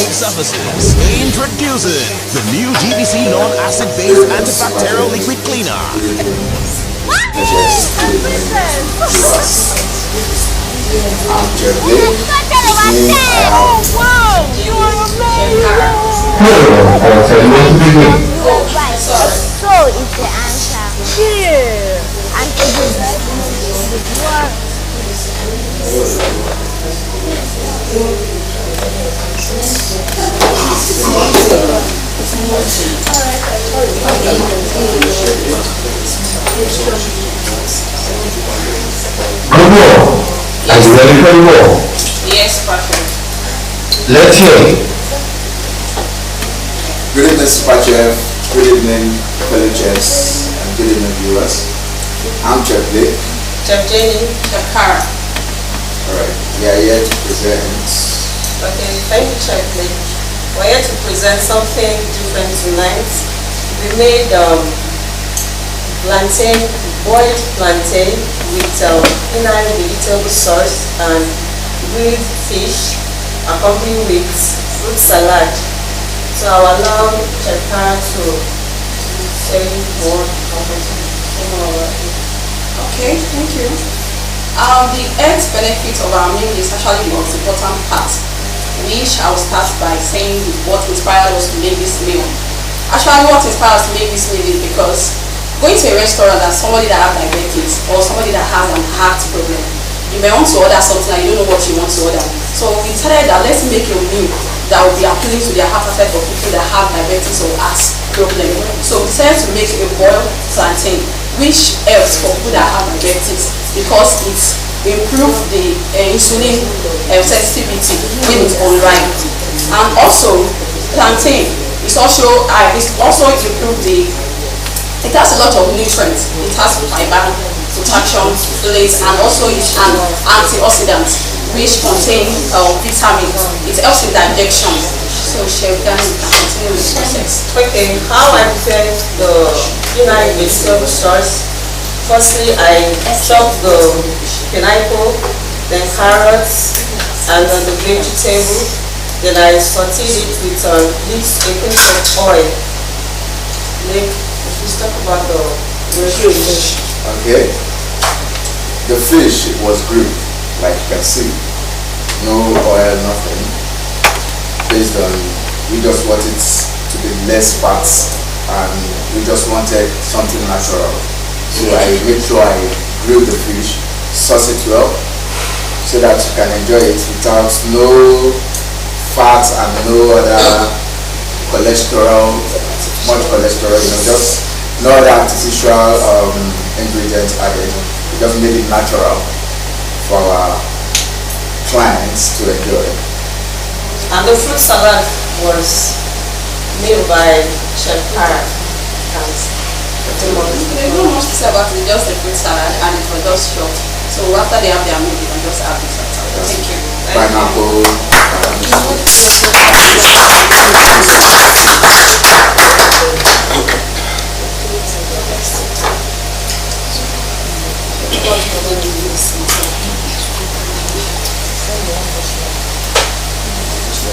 cleaning surfaces. Introducing the new GBC non-acid-based antibacterial liquid cleaner. I'm Jeffrey. Wow, you are amazing! I'll tell you what to begin. So is the answer. Yeah. And it is what? Good war. Are you ready for the war? Yes, Patrick. Let's hear it. Good evening, Super Chef. Good evening, fellow chefs, and good evening, viewers. I'm Chef Lee. Chef Jenny, Chef Cara. Alright, we are here to present. Okay, thank you, Chef Lee. We're here to present something different tonight. We made plantain, boiled plantain with inner vegetable sauce and grilled fish, accompanied with fruit salad. So I will allow Chef Cara to say more about it. Okay, thank you. The health benefit of our meal is actually the most important part, which I will start by saying what inspired us to make this meal. Actually, what inspired us to make this meal is because going to a restaurant and somebody that has diabetes or somebody that has an heart problem, you may want to order something and you don't know what you want to order. So we decided that let's make a meal that will be appealing to the appetite of people that have diabetes or heart problem. So we decided to make a boiled plantain, which helps for people that have diabetes because it improves the insulin sensitivity when it's unripe. And also plantain is also improve the. It has a lot of nutrients. It has fiber, potassium, folate, and also it's an antioxidant which contain vitamins. It helps with digestion. So Chef Danny, you can continue with the process. Okay, how I prepare the inner vegetable sauce. Firstly, I chop the pineapple, then carrots, and then the vegetable. Then I saute it with a pinch of oil. Let's talk about the fish. Okay. The fish was grilled, like you can see. No oil, nothing. Based on, we just want it to be less fat and we just wanted something natural. So I make sure I grill the fish, sauce it well, so that you can enjoy it without no fat and no other cholesterol, much cholesterol, just no other artificial ingredients added. We just made it natural for our clients to enjoy. And the fruit salad was made by Chef Cara. There's not much to say about it, just a fruit salad and it was just short. So after they have their meal, they can just have this salad. Thank you. Pineapple.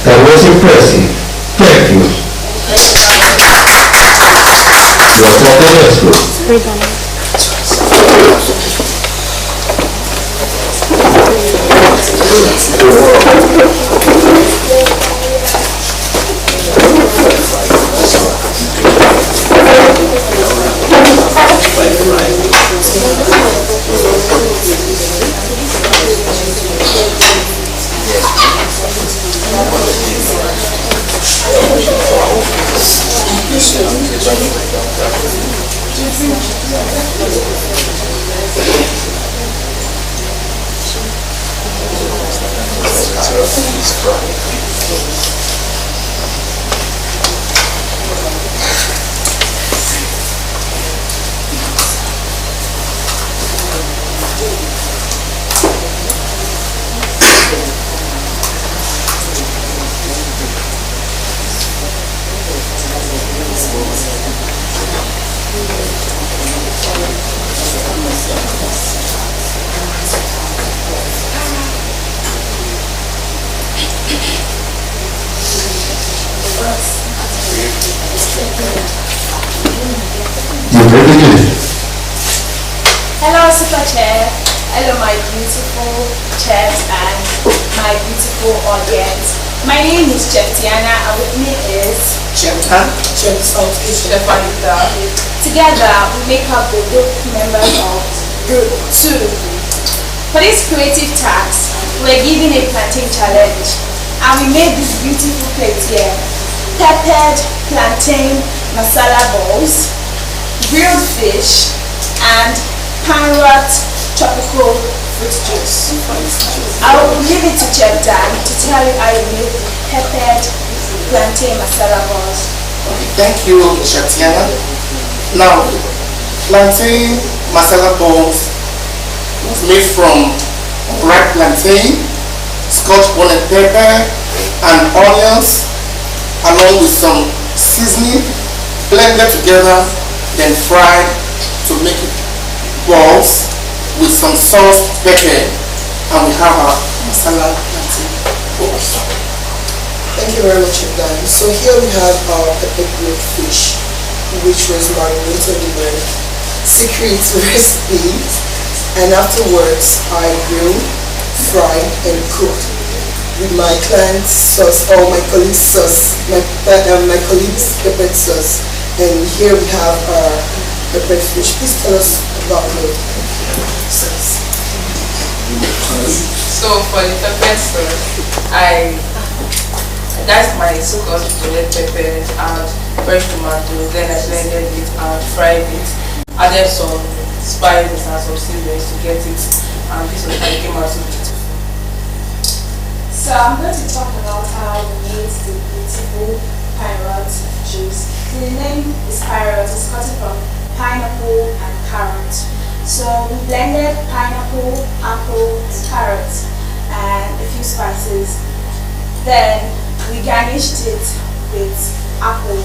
That was impressive. Thank you. You're talking You may begin. Hello, Super Chair. Hello, my beautiful chefs and my beautiful audience. My name is Chef Tiana, and with me is Chef Anita. Together, we make up the group members of Group 2. For this creative task, we're given a plantain challenge, and we made this beautiful plate here: peppered plantain masala balls, grilled fish, and parrot tropical fruit juice. I will leave it to Chef Dan to tell you how you make peppered plantain masala balls. Thank you, Chef Tiana. Now, plantain masala balls was made from ripe plantain, scotch bonnet pepper, and onions, along with some seasoning, blended together, then fried to make balls with some sauce pepper, and we have our masala plantain balls. Thank you very much, Dan. So here we have our pepper grilled fish, which was marinated in a secret recipe, and afterwards I grilled, fried, and cooked with my client's sauce or my colleague's sauce, my colleague's peppered sauce. And here we have our peppered fish. Please tell us about the sauce. So for the peppered sauce, that's my so-called red pepper and fresh tomatoes. Then I blended it and fried it. Added some spices and some seasonings to get it, and this was how it came out so beautiful. So I'm going to talk about how we made the beautiful parrot juice. The name is parrot. It's gotten from pineapple and carrot. So we blended pineapple, apple, carrot, and a few spices. Then we garnished it with apple.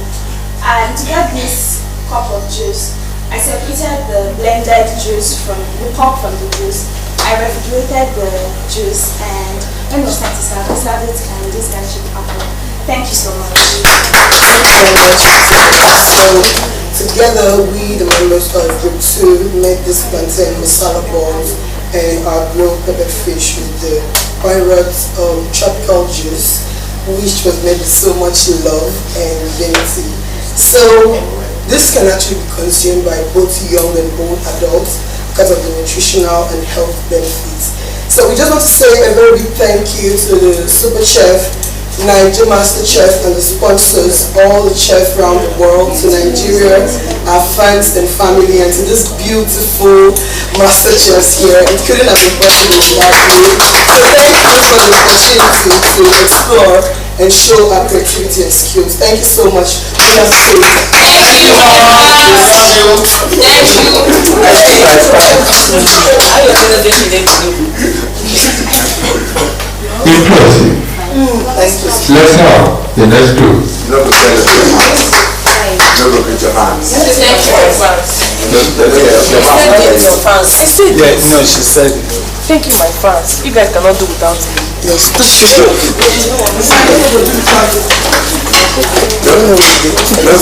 And to get this cup of juice, I separated the blended juice from the pulp from the juice. I refrigerated the juice, and when it was time to serve, I served it and this garnished with apple. Thank you so much. Thank you very much. So together we, the members of Group 2, made this plantain masala balls and our grilled pepper fish with the pirate tropical juice, which was made with so much love and unity. So this can actually be consumed by both young and old adults because of the nutritional and health benefits. So we just want to say a very big thank you to the Super Chef, Naijachefs, and the sponsors, all the chefs around the world, to Nigeria, our fans and family, and to this beautiful master chefs here. It couldn't have been possible without you. So thank you for the opportunity to explore and show our creativity and skills. Thank you so much. We have to say Thank you. Impressive. Let's have the next group. No go tell us your hands. No go put your hands. I said Yeah, no, she said thank you, my fans. You guys cannot do without me. Don't see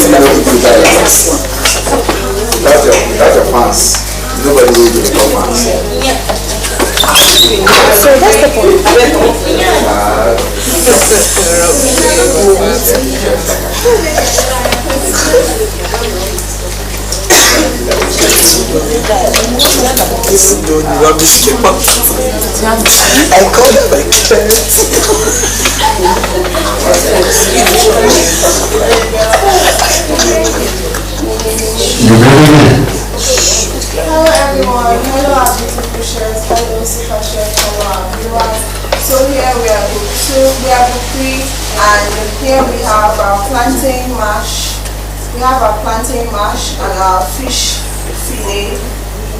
no people without your hands. Without your fans, nobody will be your fans. So that's the point. rubbish paper. I call them my parents. Hello everyone, hello our beautiful chefs, hello super chefs, hello our viewers. So here we are group 2, we are group 3, and here we have our plantain mash. We have our plantain mash and our fish fillet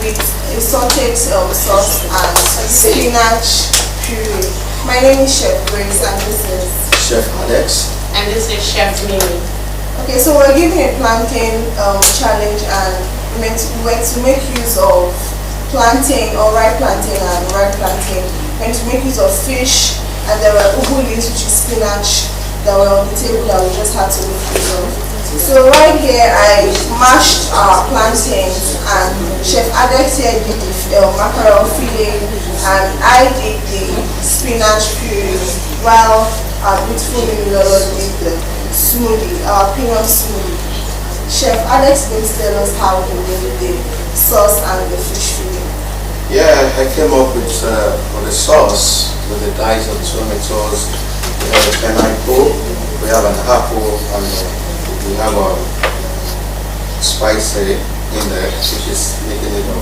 with a sauteed sauce and spinach puree. My name is Chef Grace and this is Chef Alex. And this is Chef Mimi. Okay, so we're giving a plantain challenge, and we went to make use of plantain or ripe plantain and ripe plantain. We went to make use of fish, and there were ugu leaves, which is spinach, that were on the table that we just had to make use of. So So right here I mashed our plantains and Chef Adex here did the mackerel filling and I did the spinach puree while our beautiful Lolo did the smoothie, our peanut smoothie. Chef Alex going to tell us how we made the sauce and the fish filling. Yeah, I came up with the sauce with the dice of tomatoes. We have a pineapple, we have an apple, and we have a spicy in there, which is making it up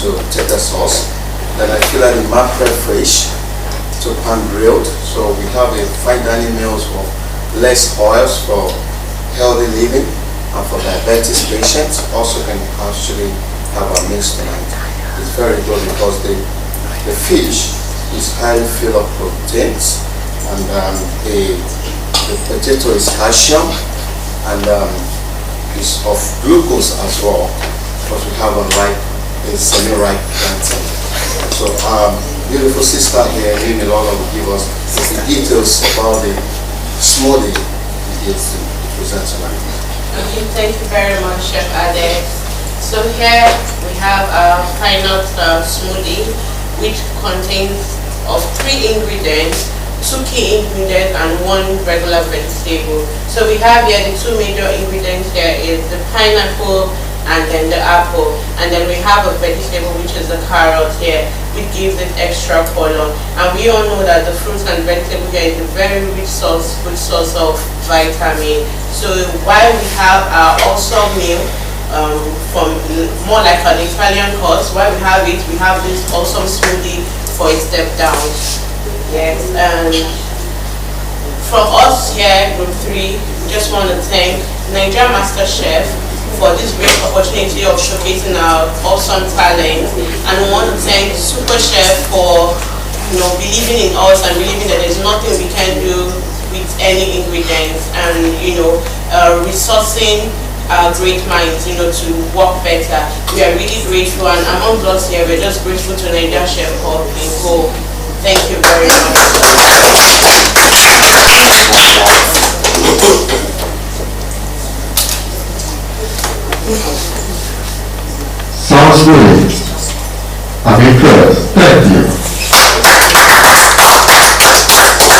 to take the sauce. Then I fill out the mackerel fish to pan grilled. So we have a fine dining meals for less oils for healthy living and for diabetes patients. Also can actually have a meal tonight. It's very good because the fish is highly filled of proteins and the potato is calcium and is of glucose as well because we have a semi-ripe plantain. So beautiful sister here, Amy Lola, will give us the details about the smoothie he gets to present tonight. Okay, thank you very much, Chef Ade. So here we have a peanut smoothie which contains of 3 ingredients, 2 key ingredients and 1 regular vegetable. So we have here the 2 major ingredients here is the pineapple and then the apple, and then we have a vegetable which is the carrot here, which gives it extra color. And we all know that the fruits and vegetable here is a very rich source, good source of vitamin. So while we have our awesome meal from more like an Italian course, while we have it, we have this awesome smoothie for a step down. Yes, and from us here, Group 3, we just want to thank Naijachefs for this great opportunity of showcasing our awesome talent, and we want to thank Super Chef for believing in us and believing that there's nothing we can do with any ingredients, and resourcing our great minds to work better. We are really grateful, and among us here we're just grateful to Naijachefs for being whole. Thank you very much. Sounds good. I'm impressed. Thank you.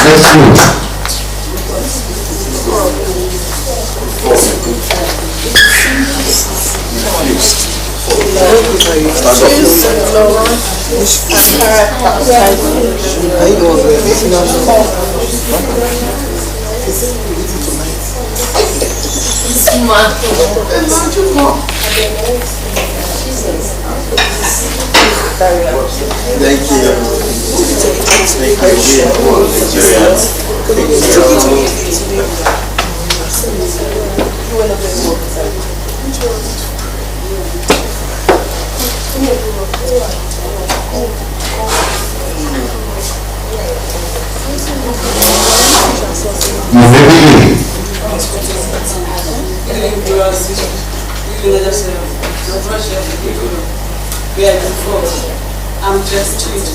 Let's move. Thank you. I'm Chef Tweet.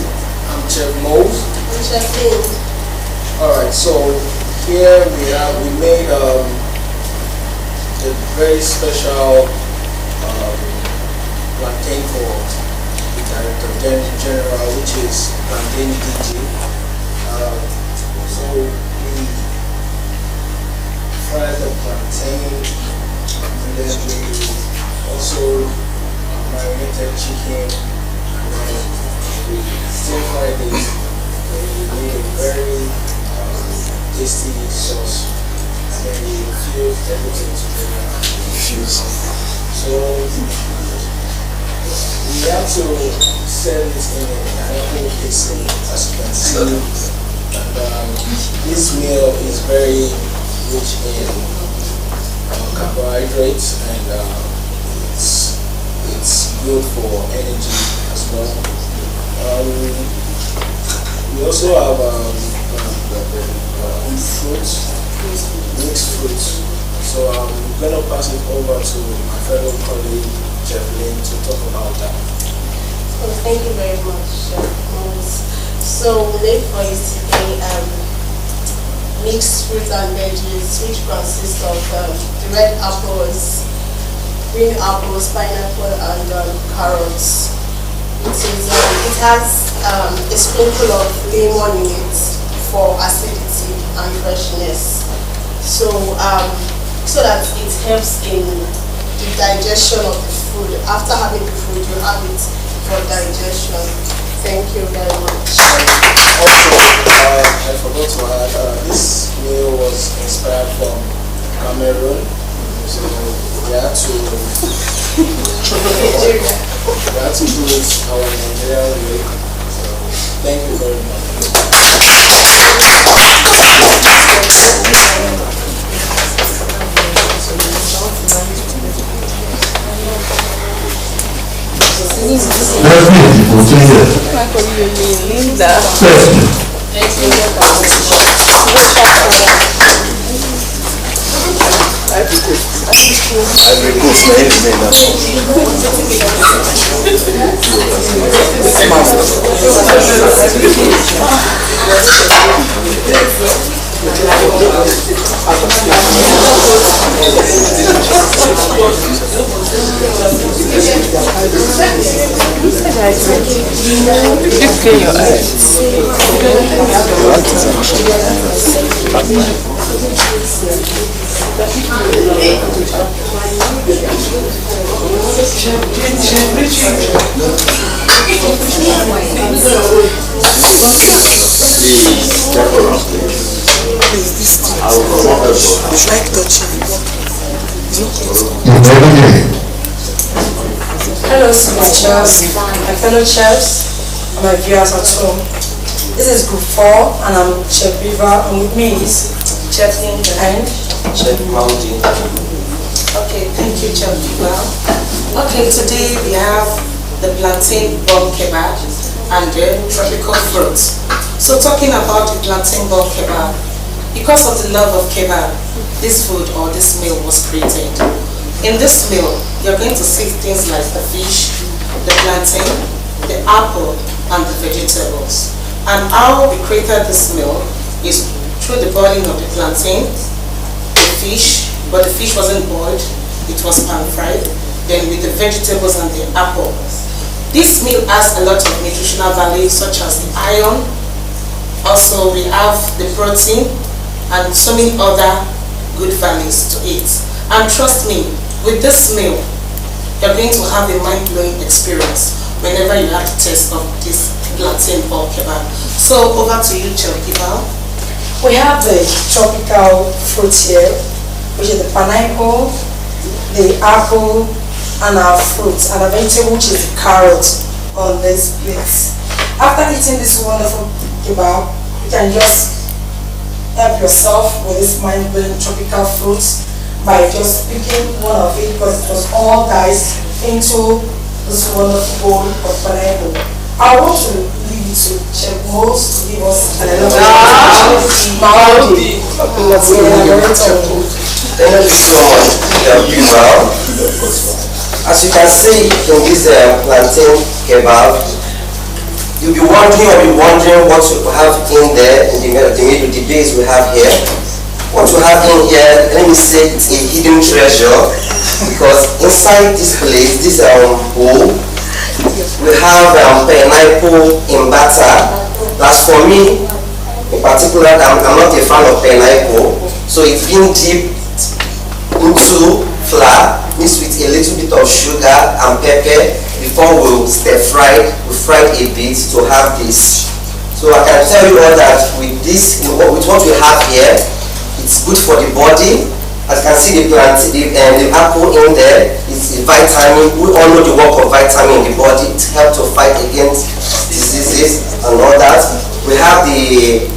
I'm Chef Mose. I'm Chef Lynn. Alright, so here we made a very special plantain for the Director General, which is plantain DJ. So we fried the plantain, and then we also marinated chicken, and then we stir fried it. We made a very tasty sauce, and then we fused everything together. So we have to serve it in an open casing, as you can see. And this meal is very rich in carbohydrates, and it's good for energy as well. We also have fruits, mixed fruits. So I'm going to pass it over to my fellow colleague, Chef Lynn, to talk about that. Well, thank you very much, Chef Mose. So, late for you today, mixed fruits and veggies, which consist of the red apples, green apples, pineapple, and carrots. It has a sprinkle of lemon in it for acidity and freshness. So that it helps in the digestion of the food. After having the food, you have it for digestion. Thank you very much. Also, I forgot to add, this meal was inspired from Cameroon. So we had to do it our Nigerian way. So thank you very much. Hello, Naijachefs, my fellow chefs, and my viewers at home. This is group 4, and I'm Chef Beaver, and with me is Chef Ning and Chef Mountain. Okay, thank you, Chef Beaver. Okay, today we have the plantain bomb kebab and the tropical fruits. So talking about the plantain bomb kebab, because of the love of kebab, this food or this meal was created. In this meal, you're going to see things like the fish, the plantain, the apple, and the vegetables. And how we created this meal is through the boiling of the plantain, the fish, but the fish wasn't boiled, it was pan-fried, then with the vegetables and the apple. This meal has a lot of nutritional value such as the iron, also we have the protein, and so many other good values to it. And trust me, with this meal, you're going to have a mind-blowing experience whenever you have the taste of this plantain bomb kebab. So over to you, Chef Beaver. We have the tropical fruits here, which is the pineapple, the apple, and our fruits, and a vegetable which is the carrot on this plate. After eating this wonderful kebab, you can just help yourself with this mind-blowing tropical fruits by just picking one of it, because it was all diced into this wonderful bowl of pineapple. I want to leave it to Chef Mose to give us an elaborate Maudi. Thank you so much, Beaver. As you can see in this plantain kebab, you'll be wondering what you have in there in the base we have here. What you have in here, let me say it's a hidden treasure, because inside this plate, this bowl, we have pineapple in batter. That's for me in particular, I'm not a fan of pineapple, so it's been dipped into flour mixed with a little bit of sugar and pepper before we stir fried. We fried a bit to have this. So I can tell you all that with this, with what we have here, it's good for the body. As you can see, the apple in there is a vitamin. We all know the work of vitamin in the body. It helps to fight against diseases and all that. We have the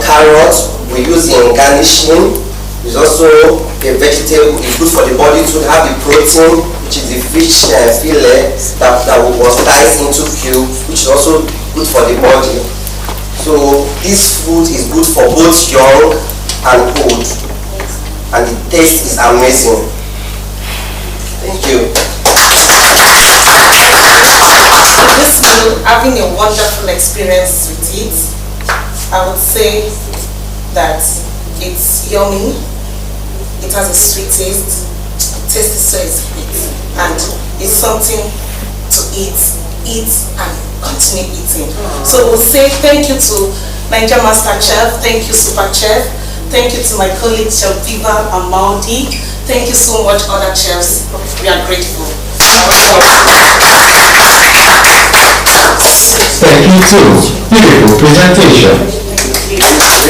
carrot we use in garnishing. It's also a vegetable. It's good for the body to have the protein, which is the fish fillet that was diced into cubes, which is also good for the body. So this food is good for both young and old, and the taste is amazing. Thank you. This meal, having a wonderful experience with it, I would say that it's yummy. It has a sweet taste. Taste is so sweet, and it's something to eat and continue eating. So we'll say thank you to Niger Master Chef, thank you Super Chef, thank you to my colleagues Chef Viva and Maudi, thank you so much other chefs. We are grateful. Thank you too. Beautiful presentation. That's all.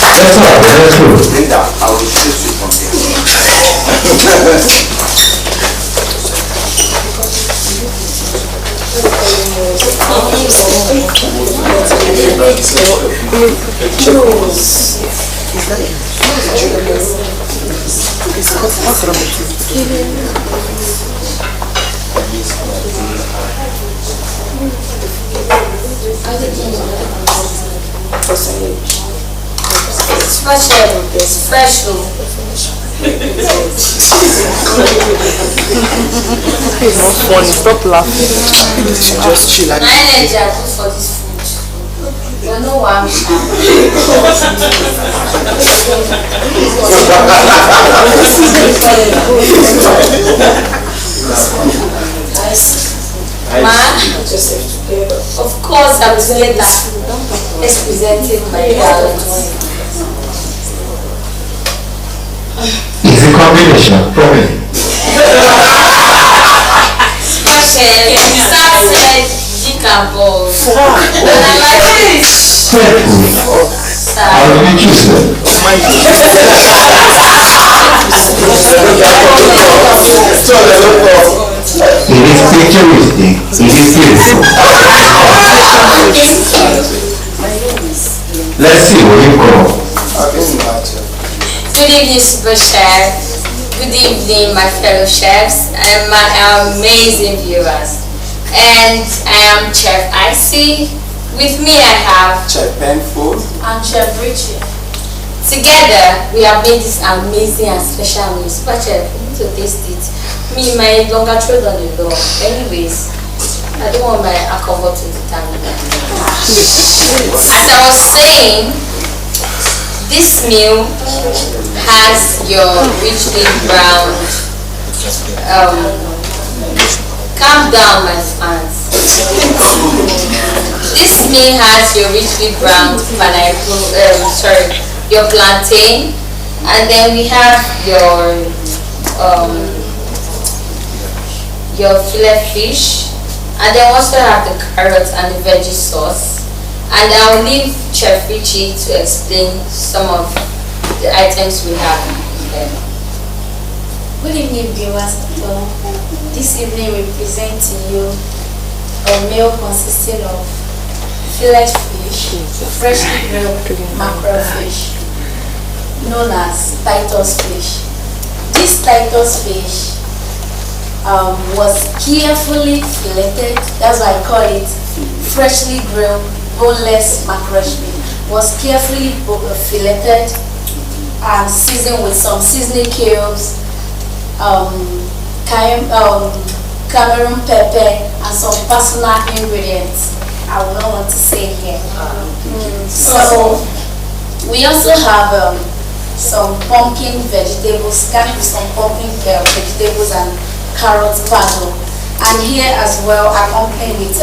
That's good. Linda, I will shoot you from here. It's fresh, it's fresh. It's not funny, stop laughing. You should just chill. My energy I put for this food. But no one. Man, of course I was later. Let's present it my reality. It's a combination, probably. Special, salted chicken balls. And I like Street food. How do you choose them? It is picturesque. It is beautiful. Let's see what you call. Good evening, Super Chef. Good evening, my fellow chefs and my amazing viewers. And I am Chef Icy. With me I have Chef Penfold and Chef Richie. Together we have made this amazing and special meal. Super Chef, you need to taste it. Me, my longer throat on the door. Anyways, I don't want my alcohol to determine that. As I was saying, this meal has your richly browned, calm down my fans. This meal has your richly browned pineapple, your plantain, and then we have your fillet fish, and then also have the carrots and the veggie sauce. And I'll leave Chef Richie to explain some of the items we have there. Good evening, viewers at home. This evening we present to you a meal consisting of fillet fish, freshly grilled mackerel fish, known as Titus fish. This Titus fish was carefully filleted, that's why I call it freshly grilled boneless mackerel fish. Was carefully filleted and seasoned with some seasoning cubes, Cameroon pepper, and some personal ingredients I will not want to say here. So we also have some pumpkin vegetables, garnished with some pumpkin vegetables and carrot paddle, and here as well accompanied with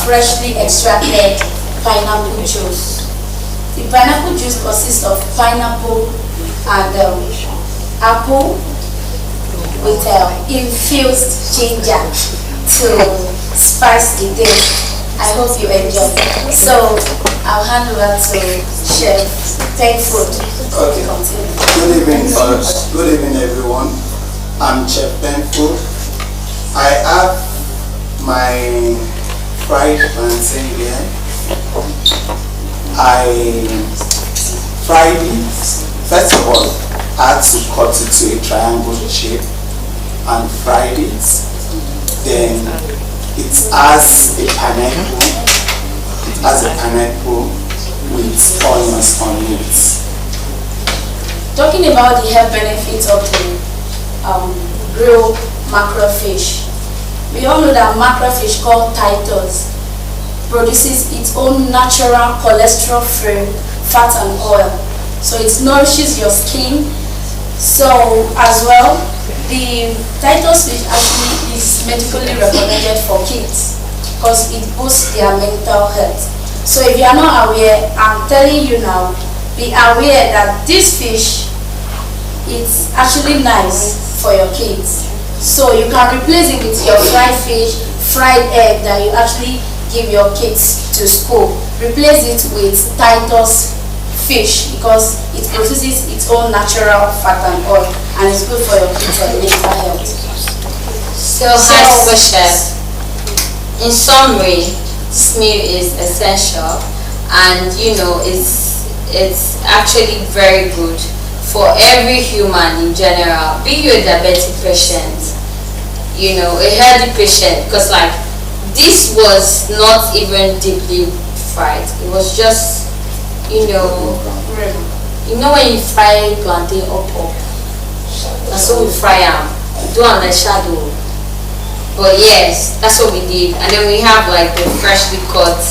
freshly extracted pineapple juice. The pineapple juice consists of pineapple and apple with infused ginger to spice the dish. I hope you enjoy. So I'll hand over to Chef Penfold. Okay. Good evening, good evening, everyone. I'm Chef Penfold. I have my fried plantain here. I fried it. First of all, I had to cut it to a triangle shape and fried it. Then it has a pineapple. It has a pineapple with onions on it. Talking about the health benefits of the grilled mackerel fish, we all know that mackerel fish called Titus produces its own natural cholesterol-free fat and oil so it nourishes your skin. So as well, the Titus fish actually is medically recommended for kids because it boosts their mental health. So if you are not aware, I'm telling you now, be aware that this fish is actually nice for your kids. So you can replace it with your fried fish, fried egg that you actually give your kids to school. Replace it with Titus fish because it produces its own natural fat and oil and it's good for your kids' mental health. So hi Super Chef. In summary, this meal is essential and it's actually very good for every human in general, be you a diabetic patient, a healthy patient, because like this was not even deeply fried. It was just, when you fry plantain up, that's what we fry them, do on the shadow. But yes, that's what we did. And then we have like the freshly cut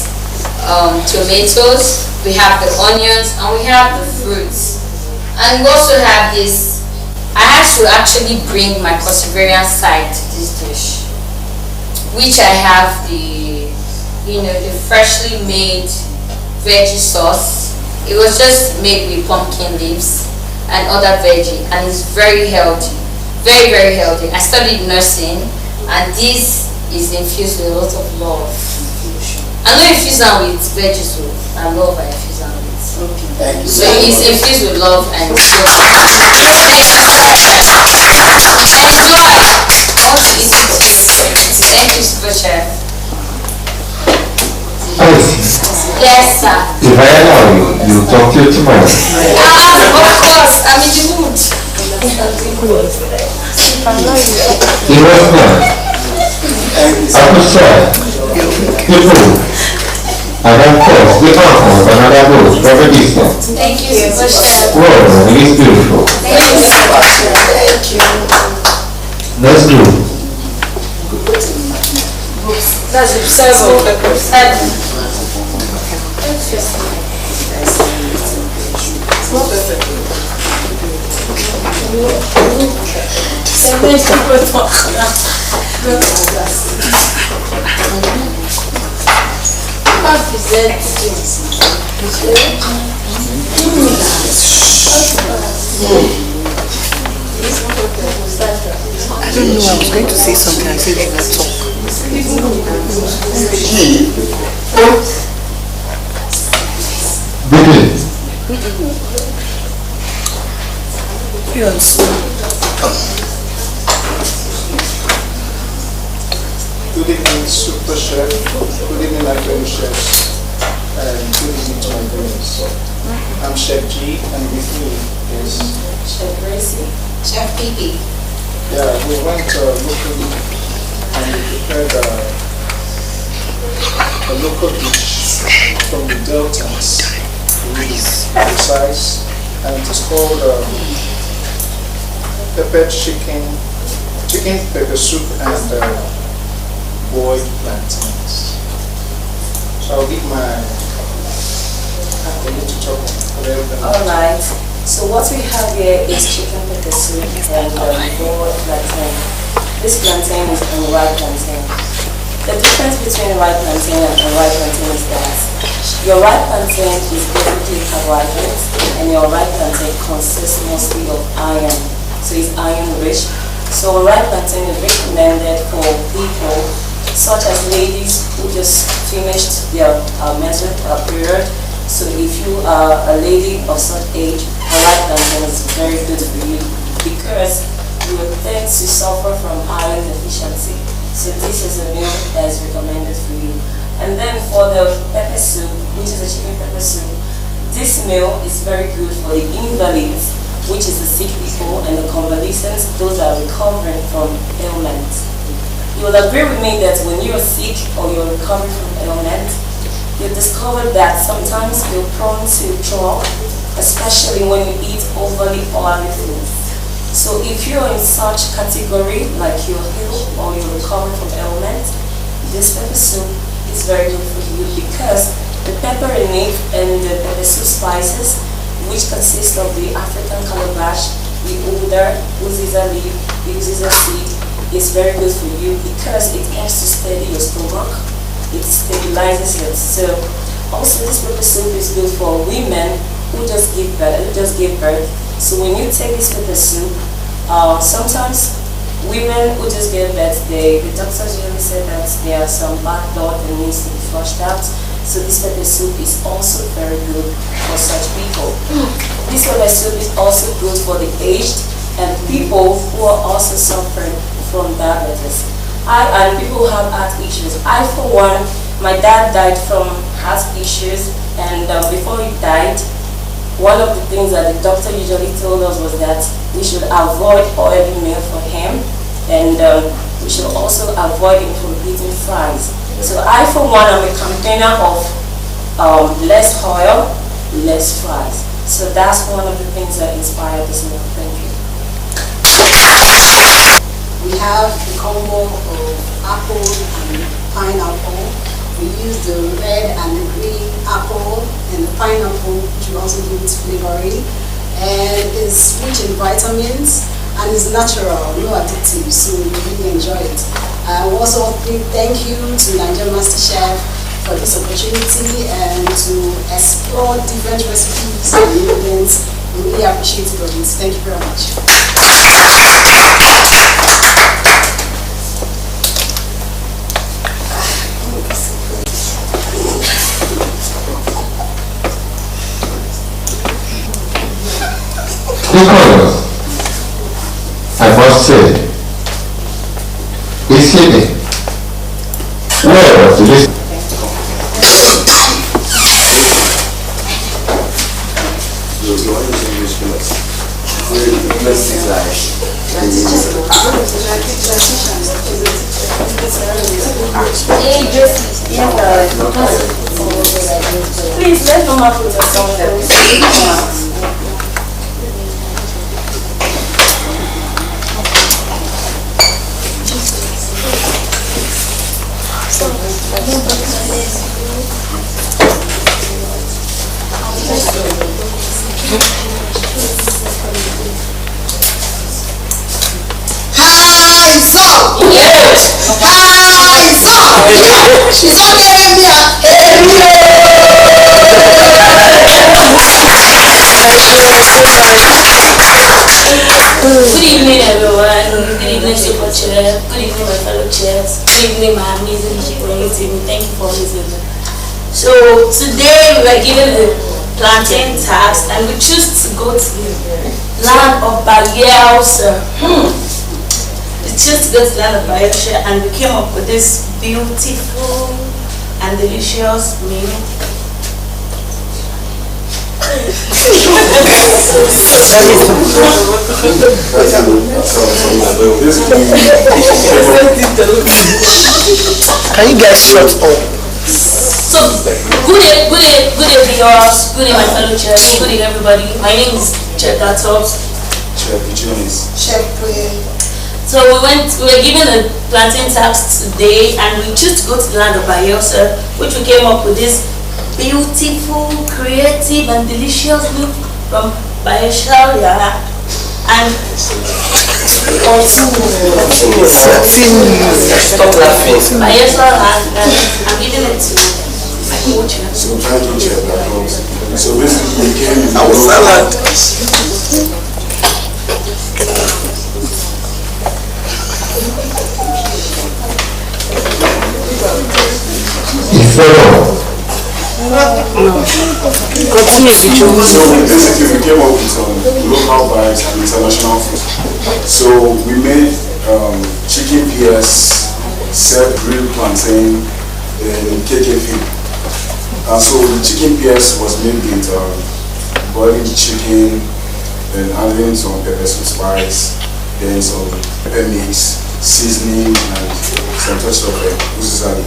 tomatoes, we have the onions, and we have the fruits. And we also have this, I had to actually bring my perseverance side to this dish, which I have the freshly made veggie sauce. It was just made with pumpkin leaves and other veggie, and it's very healthy, very, very healthy. I studied nursing, and this is infused with a lot of love. I know infuse them with veggie, so I love I infuse them with. Thank you. So it's infused with love and enjoy. I want to eat it. Thank you, Super Chef. Yes, sir. If I allow you, you'll talk to you tomorrow. Of course, I'm in the mood. It was not. I could say, people, and of course, the uncle and another rose from a distance. Thank you, Super Chef. Well, it is beautiful. Thank you, Super Chef. Thank you. Let's do. That's it, 7. I don't know, I was going to say something, I said you not talk. Good evening, Super Chef. Good evening, my fellow chefs. And good evening to my viewers. I'm Chef G, and with me is Chef Gracie. Chef Phoebe. Yeah, we went locally and we prepared a local dish from the Deltas, to be precise, and it is called pepper chicken pepper soup and boiled plantains. So I'll give my colleague to talk about everything. Alright, so what we have here is chicken pepper soup and boiled plantain. This plantain is unripe plantain. The difference between ripe plantain and unripe plantain is that your ripe plantain is basically carbohydrates and your ripe plantain consists mostly of iron, so it's iron rich. So ripe plantain is recommended for people such as ladies who just finished their menstrual period. So if you are a lady of such age, a ripe plantain is very good for you because you will tend to suffer from iron deficiency. So this is a meal that is recommended for you. And then for the pepper soup, which is a chicken pepper soup, this meal is very good for the invalids, which is the sick people, and the convalescents, those that are recovering from ailments. You will agree with me that when you're sick or you're recovering from ailment, you discover that sometimes you're prone to throw up, especially when you eat overly oily foods. So if you're in such category, like you're ill or you're recovering from ailment, this pepper soup is very good for you because the pepper in it and the pepper soup spices, which consists of the African calabash, the older uziza leaf, the uziza seed, is very good for you because it helps to steady your stomach. It stabilizes it. So also this pepper soup is good for women who just give birth. So when you take this pepper soup, sometimes women who just give birth, the doctors usually say that there are some bad blood that needs to be flushed out. So this pepper soup is also very good for such people. This pepper soup is also good for the aged and people who are also suffering from diabetes. And people who have heart issues. I, for one, my dad died from heart issues, and before he died, one of the things that the doctor usually told us was that we should avoid oily meal for him, and we should also avoid him from eating fries. So I, for one, am a campaigner of less oil, less fries. So that's one of the things that inspired this meal. Thank you. We have the combo of apple and pineapple. We use the red and the green apple and the pineapple, which will also give it flavoring. And it's rich in vitamins and it's natural, no additives, so we really enjoy it. I also thank you to Naijachefs for this opportunity and to explore different recipes and ingredients. We really appreciate it. Thank you very much. Because, I must say, is hidden. Well, to this. Please let Mama put a song there. She's not getting me Good evening, everyone. Good evening, Super Chef. Good evening, my fellow chefs. Good evening, my amazing team. Thank you for listening. So today we are given the plantain task, and we choose to go to the land of Bayelsa. We choose to go to the land of Bayelsa, and we came up with this beautiful and delicious meal. Can you guys shut up? So, good day viewers, good day my fellow chefs, good day everybody. My name is Chef Naijachefs. Chef Prayer. So we were given a plantain task today, and we choose to go to the land of Bayelsa, which we came up with this beautiful, creative and delicious meal from Bayelsa. And Stop laughing. Bayelsa, and I'm giving it to my co-chef. So basically we came our salad. Continue to choose. So basically we came up with some local vibes and international food. So we made chicken PS, set grilled plantain, and KKF. So the chicken PS was made with boiling chicken and adding some pepper soup spice, then some pepper mix, seasoning, and some touch of uzuzali.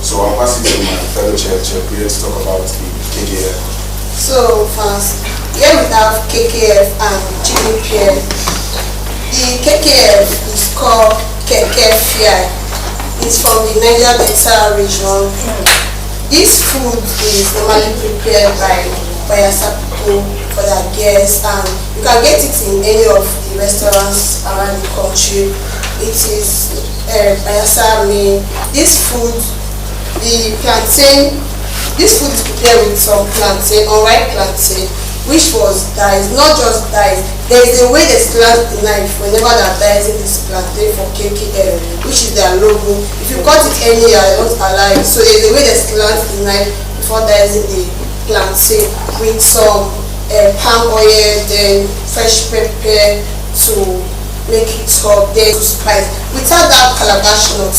So I'll pass it to my fellow chef Priya to talk about the KKF. So first, here we have KKF and chicken PS. The KKF is called KKF. It's from the Niger Delta region. This food is normally prepared by Bayelsa people for their guests, and you can get it in any of the restaurants around the country. It is ayasami. This food, the plantain, this food is prepared with some plantain, unripe plantain, which was diced, not just diced. There is a way they slant the knife whenever they are dicing this plantain for KKL, which is their logo. If you cut it anyhow, they don't allow it. So there is a way they slant the knife before dicing the plantain with some palm oil, then fresh pepper to make it hot, then to spice. Without that calabash nut,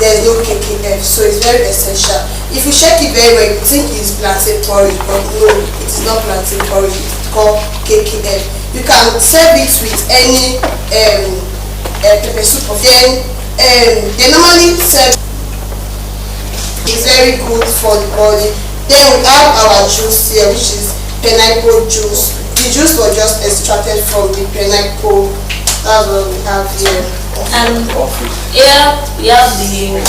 there is no KKF, so it's very essential. If you check it very well, you think it's plantain porridge, but no, it is not plantain porridge. It's called KKF. You can serve it with any pepper soup. Then they normally serve. It's very good for the body. Then we have our juice here, which is pineapple juice. The juice was just extracted from the pineapple. That's what we have here. And here we have the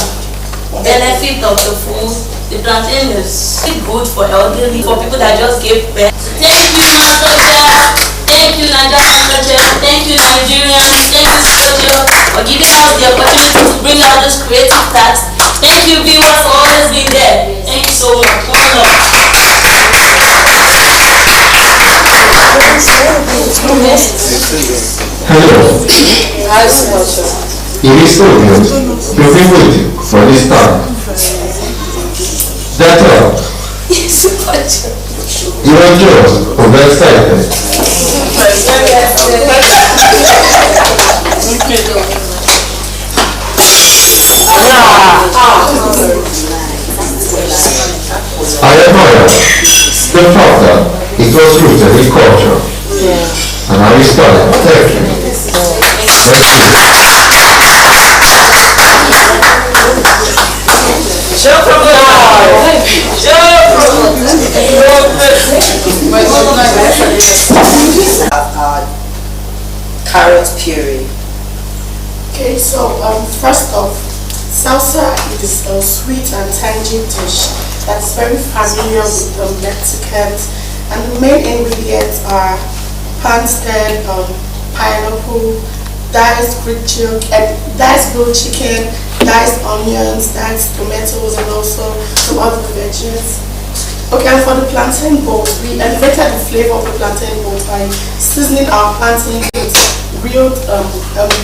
benefit of the food. The plantain is good for elderly, for people that just give birth. Thank you, Naijachefs. Thank you, Naijachefs. Thank you, Nigerians. Thank you, Studio, for giving us the opportunity to bring out this creative task. Thank you, viewers, for always being there. Thank you so much. Hello. It is obvious you've been waiting for this time. That's all. You are just overexcited. I admire the fact that it was rooted in culture. And I respect it. Thank you. Carrot puree. Okay, so first off, salsa is a sweet and tangy dish that's very familiar with the Mexicans, and the main ingredients are pansted, pineapple, diced grilled chicken, diced onions, diced tomatoes, and also some other veggies. Okay, and for the plantain bowls, we elevated the flavor of the plantain bowls by seasoning our plantain with grilled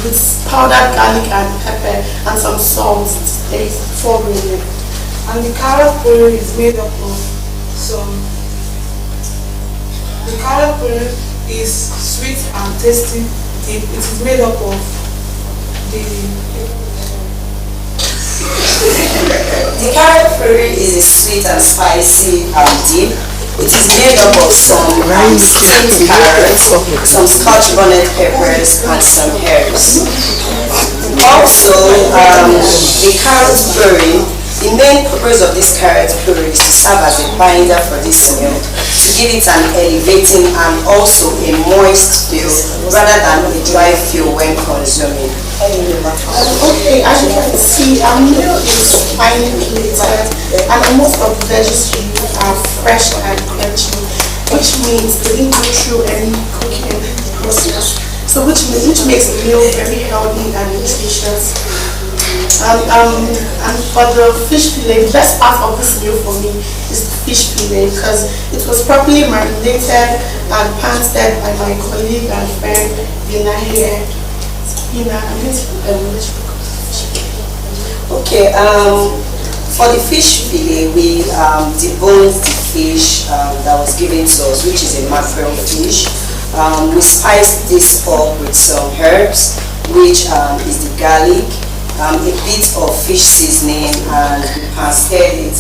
with powdered garlic and pepper and some salt before grilling. And the carrot puree is made up of the carrot puree is sweet and tasty. It is made up of The carrot puree is a sweet and spicy dip. It is made up of some steamed carrots, some scotch bonnet peppers, and some herbs. Also, the carrot puree, the main purpose of this carrot puree is to serve as a binder for this meal, to give it an elevating and also a moist feel rather than a dry feel when consuming. Okay, as you can see, our meal is finely plated and most of the veggies we use are fresh and crunchy, which means they didn't go through any cooking process. So which makes the meal very healthy and nutritious. And for the fish fillet, the best part of this meal for me is the fish fillet because it was properly marinated and pansted by my colleague and friend Vina here. Okay, for the fish fillet, we deboned the fish that was given to us, which is a mackerel fish. We spiced this up with some herbs, which is the garlic, a bit of fish seasoning, and we pansted it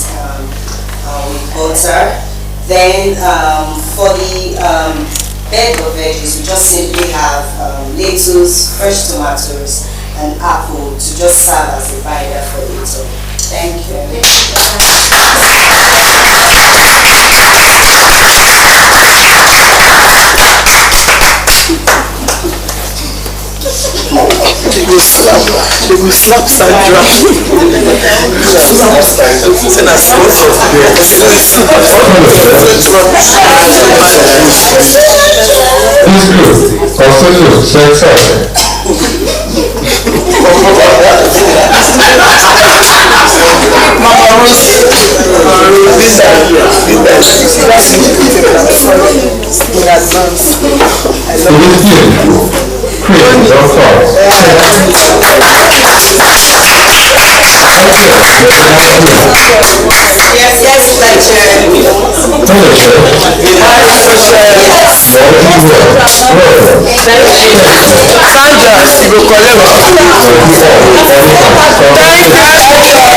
with butter. Then for the bed of veggies, we just simply have lettuce, fresh tomatoes, and apple to just serve as a binder for it. So, thank you. They will slap Sandra. This group also looks so excited. Mama Rose. In advance. It is beautiful. Creative of thoughts. Yes, Sandra, you go collect. Thank you.